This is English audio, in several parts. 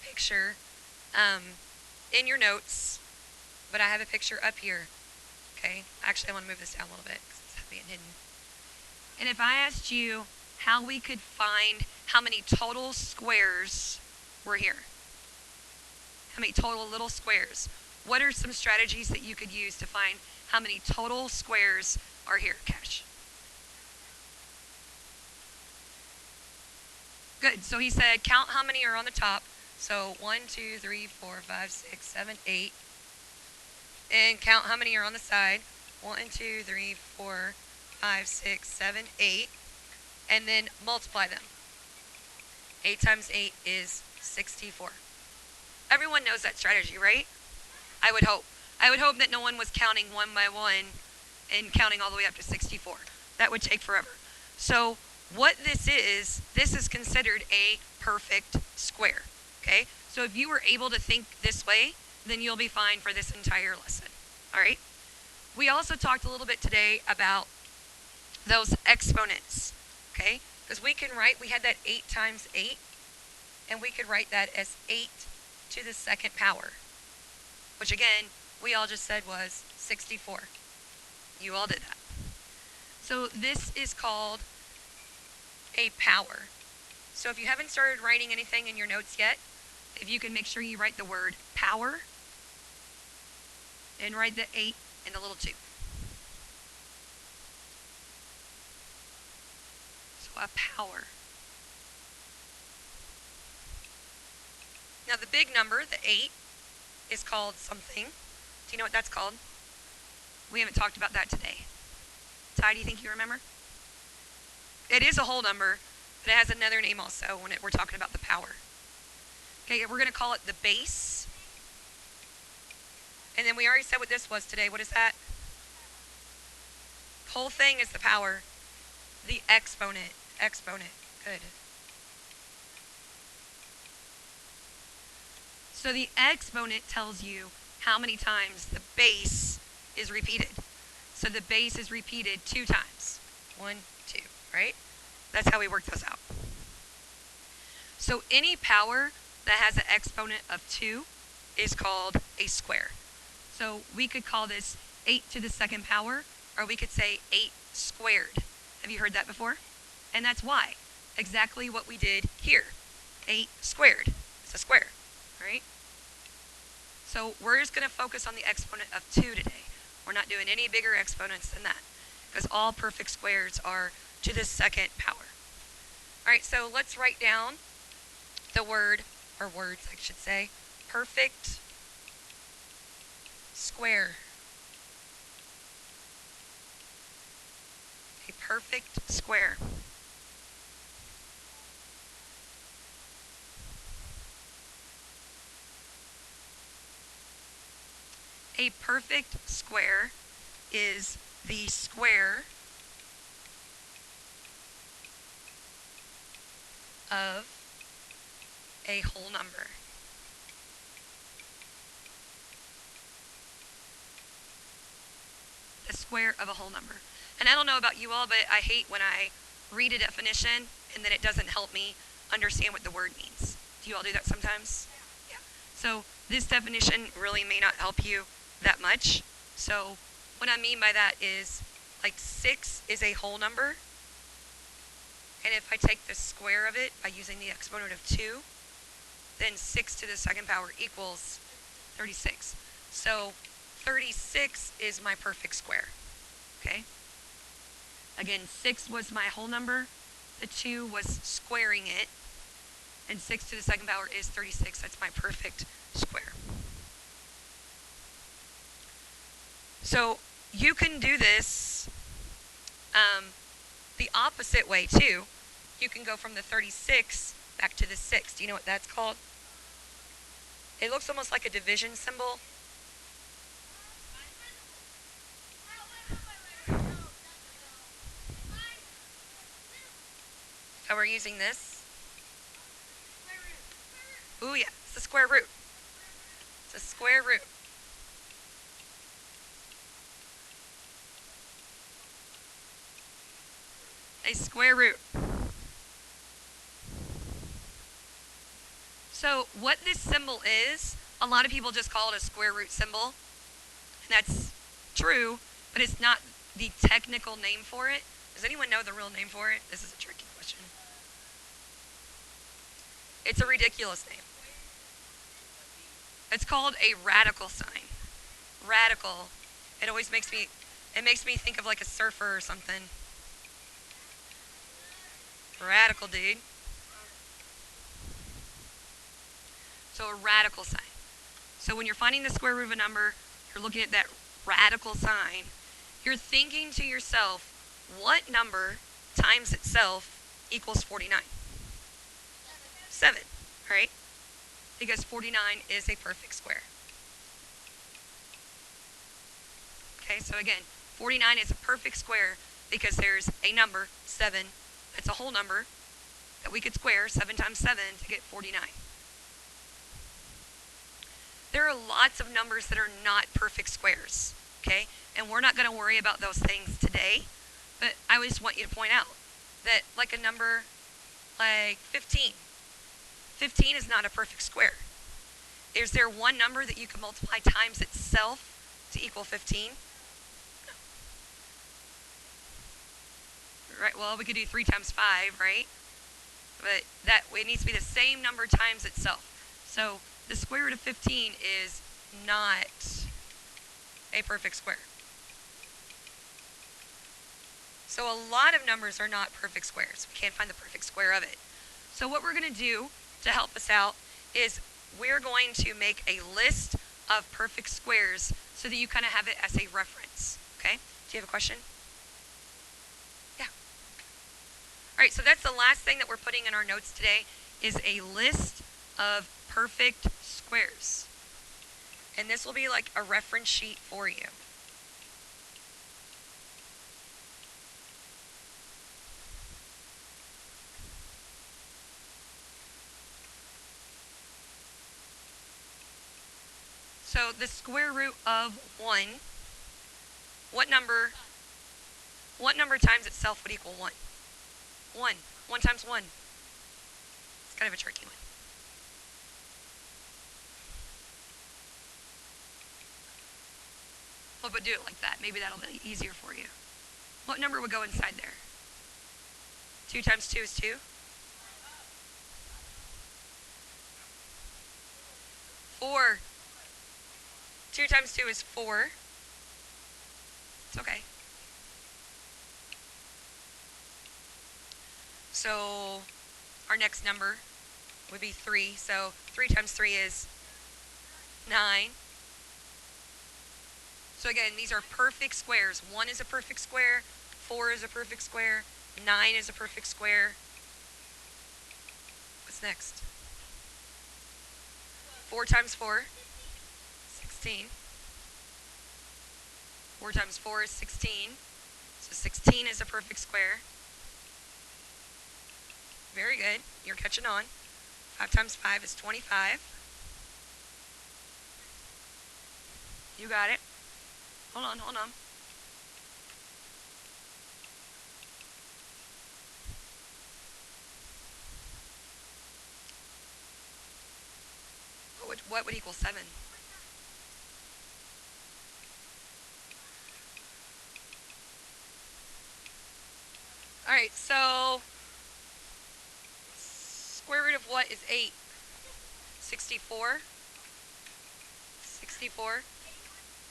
picture in your notes, but I have a picture up here. Okay? Actually, I want to move this down a little bit because it's being hidden. And if I asked you how we could find how many total squares were here, how many total little squares, what are some strategies that you could use to find how many total squares are here, Cash? Good. So he said count how many are on the top. So 1, 2, 3, 4, 5, 6, 7, 8. And count how many are on the side. 1, 2, 3, 4, 5, 6, 7, 8. And then multiply them. 8 times 8 is 64. Everyone knows that strategy, right? I would hope. I would hope that no one was counting one by one and counting all the way up to 64. That would take forever. So what this is considered a perfect square. Okay? So if you were able to think this way, then you'll be fine for this entire lesson. All right? We also talked a little bit today about those exponents. Okay? Because we had that 8 times 8, and we could write that as 8 to the second power, which again, we all just said was 64. You all did that. So this is called a power. So if you haven't started writing anything in your notes yet, if you can make sure you write the word power and write the 8 and the little 2. So a power. Now the big number, the 8, is called something. Do you know what that's called? We haven't talked about that today. Ty, do you think you remember? It is a whole number, but it has another name also when we're talking about the power. Okay, we're going to call it the base. And then we already said what this was today. What is that? Whole thing is the power. The exponent. Exponent. Good. So the exponent tells you how many times the base is repeated. So the base is repeated 2 times. 1, 2, right? That's how we work those out. So any power that has an exponent of 2 is called a square. So we could call this 8 to the second power, or we could say 8 squared. Have you heard that before? And that's why. Exactly what we did here. 8 squared. It's a square, right? So we're just going to focus on the exponent of 2 today. We're not doing any bigger exponents than that, because all perfect squares are to the second power. All right, so let's write down the word, or words I should say, perfect square. A perfect square. A perfect square is the square of a whole number. The square of a whole number. And I don't know about you all, but I hate when I read a definition and then it doesn't help me understand what the word means. Do you all do that sometimes? Yeah. So this definition really may not help you that much. So what I mean by that is, like, 6 is a whole number. And if I take the square of it by using the exponent of 2, then 6 to the second power equals 36. So 36 is my perfect square. Okay? Again, 6 was my whole number. The 2 was squaring it. And 6 to the second power is 36. That's my perfect square. So you can do this the opposite way too. You can go from the 36 back to the 6. Do you know what that's called? It looks almost like a division symbol. So we're using this. Ooh, yeah, it's a square root. It's a square root. A square root. So what this symbol is, a lot of people just call it a square root symbol. And that's true, but it's not the technical name for it. Does anyone know the real name for it? This is a tricky question. It's a ridiculous name. It's called a radical sign. Radical. It always makes me think of like a surfer or something. Radical, dude. So a radical sign. So when you're finding the square root of a number, you're looking at that radical sign. You're thinking to yourself, what number times itself equals 49? 7, right? Because 49 is a perfect square. Okay, so again, 49 is a perfect square because there's a number, 7, that's a whole number that we could square 7 times 7 to get 49. There are lots of numbers that are not perfect squares, okay? And we're not going to worry about those things today, but I just want you to point out that like a number like 15. 15 is not a perfect square. Is there one number that you can multiply times itself to equal 15? No. Right, well, we could do 3 times 5, right? But it needs to be the same number times itself. So the square root of 15 is not a perfect square. So a lot of numbers are not perfect squares. We can't find the perfect square of it. So what we're going to do to help us out is we're going to make a list of perfect squares so that you kind of have it as a reference. Okay? Do you have a question? Yeah. All right, so that's the last thing that we're putting in our notes today is a list of perfect squares. And this will be like a reference sheet for you. So the square root of 1, what number times itself would equal 1? 1. 1 times 1. It's kind of a tricky one. Well, but do it like that. Maybe that'll be easier for you. What number would go inside there? 2 times 2 is 2. 4. 2 times 2 is 4. It's okay. So our next number would be 3. So 3 times 3 is 9. So again, these are perfect squares. 1 is a perfect square. 4 is a perfect square. 9 is a perfect square. What's next? 4 times 4, 16. 4 times 4 is 16. So 16 is a perfect square. Very good. You're catching on. 5 times 5 is 25. You got it. Hold on. What would equal 7? All right, so square root of what is 8? 64. 64.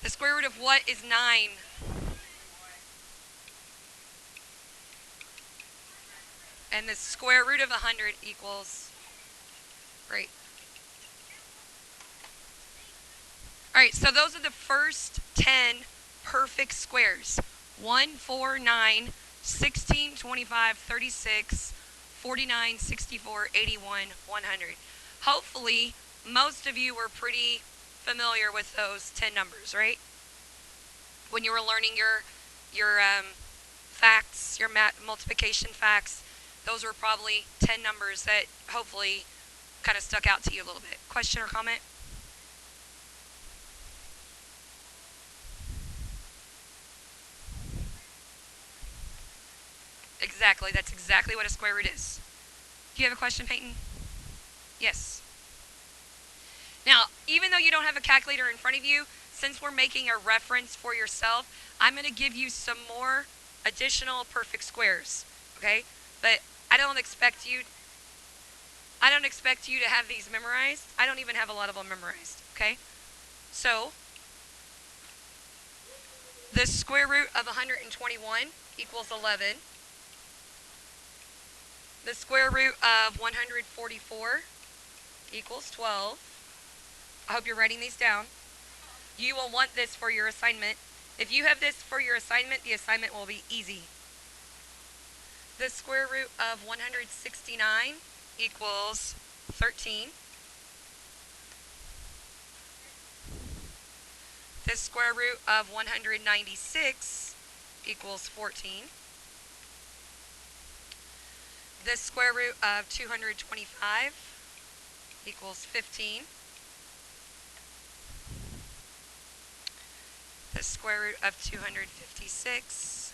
The square root of what is 9? And the square root of 100 equals, great. All right, so those are the first 10 perfect squares. 1, 4, 9, 16, 25, 36, 49, 64, 81, 100. Hopefully, most of you were pretty familiar with those 10 numbers, right? When you were learning your facts, your multiplication facts, those were probably 10 numbers that hopefully kind of stuck out to you a little bit. Question or comment? Exactly. That's exactly what a square root is. Do you have a question, Peyton? Yes. even though you don't have a calculator in front of you, since we're making a reference for yourself, I'm going to give you some more additional perfect squares, okay? But I don't expect you to have these memorized. I don't even have a lot of them memorized, okay? So, the square root of 121 equals 11. The square root of 144 equals 12. I hope you're writing these down. You will want this for your assignment. If you have this for your assignment, the assignment will be easy. The square root of 169 equals 13. The square root of 196 equals 14. The square root of 225 equals 15. The square root of 256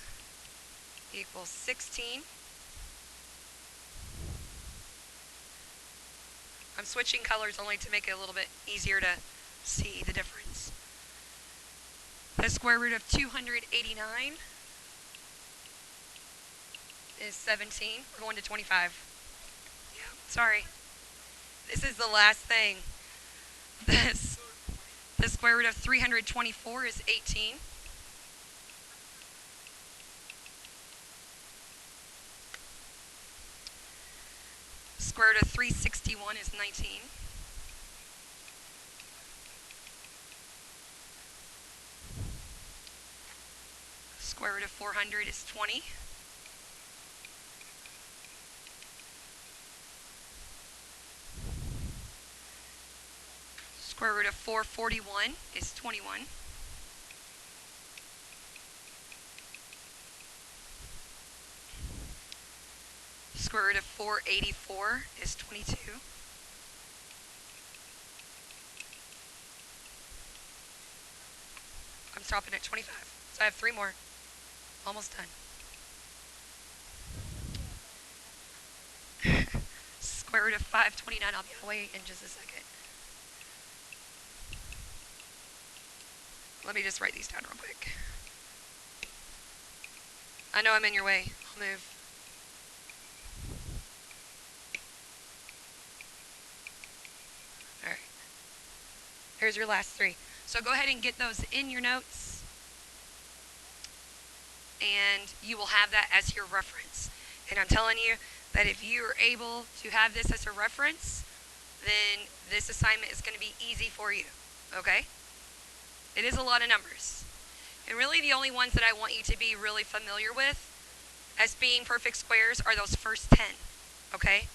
equals 16. I'm switching colors only to make it a little bit easier to see the difference. The square root of 289 is 17. We're going to 25. Yeah, sorry. This is the last thing. The square root of 324 is 18. Square root of 361 is 19. Square root of 400 is 20. Square root of 441 is 21. Square root of 484 is 22. I'm stopping at 25. So I have 3 more. Almost done. Square root of 529. I'll be away in just a second. Let me just write these down real quick. I know I'm in your way. I'll move. Alright. Here's your last 3. So go ahead and get those in your notes. And you will have that as your reference. And I'm telling you that if you are able to have this as a reference, then this assignment is going to be easy for you. Okay? It is a lot of numbers. And really the only ones that I want you to be really familiar with as being perfect squares are those first 10. Okay?